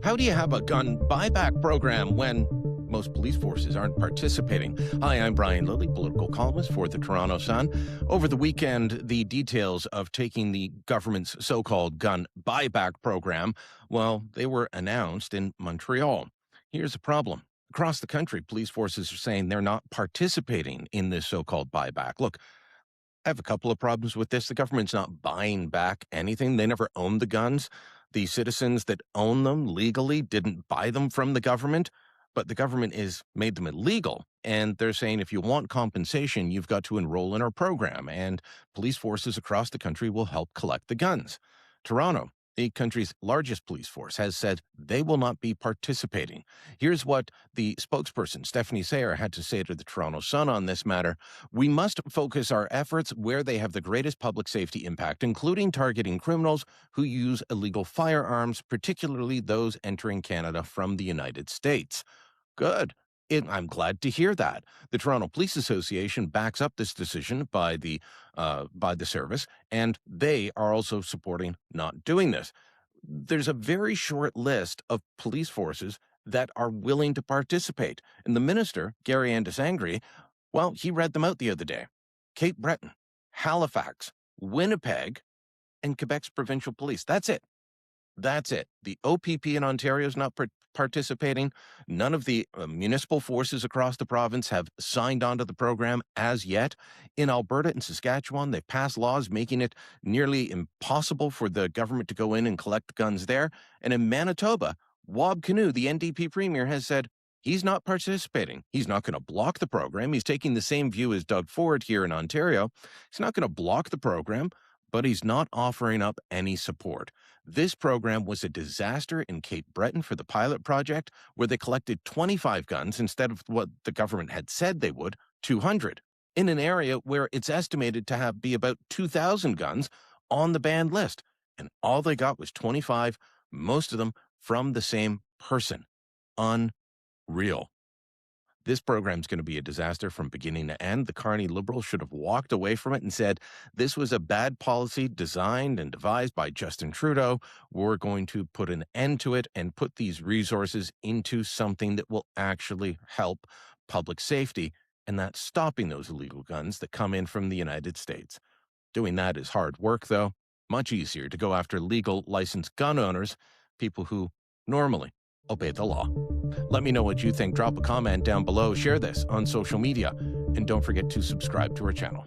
How do you have a gun buyback program when most police forces aren't participating? Hi, I'm Brian Lilley, political columnist for the Toronto Sun. Over the weekend, the details of taking the government's so-called gun buyback program, well, they were announced in Montreal. Here's the problem. Across the country, police forces are saying they're not participating in this so-called buyback. Look, I have a couple of problems with this. The government's not buying back anything. They never owned the guns. The citizens that own them legally didn't buy them from the government, but the government is made them illegal. And they're saying if you want compensation, you've got to enroll in our program, and police forces across the country will help collect the guns. Toronto, the country's largest police force, has said they will not be participating. Here's what the spokesperson, Stephanie Sayer, had to say to the Toronto Sun on this matter. We must focus our efforts where they have the greatest public safety impact, including targeting criminals who use illegal firearms, particularly those entering Canada from the United States. Good. I'm glad to hear that. The Toronto Police Association backs up this decision by the service, and they are also supporting not doing this. There's a very short list of police forces that are willing to participate, and the minister, Gary Andesangri, well, he read them out the other day. Cape Breton, Halifax, Winnipeg, and Quebec's provincial police. That's it. That's it. The OPP in Ontario is not participating. None of the municipal forces across the province have signed on to the program as yet. In Alberta and Saskatchewan, they've passed laws making it nearly impossible for the government to go in and collect guns there. And in Manitoba, Wab Kinew, the NDP premier, has said he's not participating. He's not going to block the program. He's taking the same view as Doug Ford here in Ontario. He's not going to block the program, but he's not offering up any support. This program was a disaster in Cape Breton for the pilot project, where they collected 25 guns instead of what the government had said they would, 200, in an area where it's estimated to be about 2,000 guns on the banned list. And all they got was 25, most of them from the same person. Unreal. This program's going to be a disaster from beginning to end. The Carney Liberals should have walked away from it and said, this was a bad policy designed and devised by Justin Trudeau. We're going to put an end to it and put these resources into something that will actually help public safety, and that's stopping those illegal guns that come in from the United States. Doing that is hard work, though. Much easier to go after legal licensed gun owners, people who normally obey the law. Let me know what you think. Drop a comment down below. Share this on social media. And don't forget to subscribe to our channel.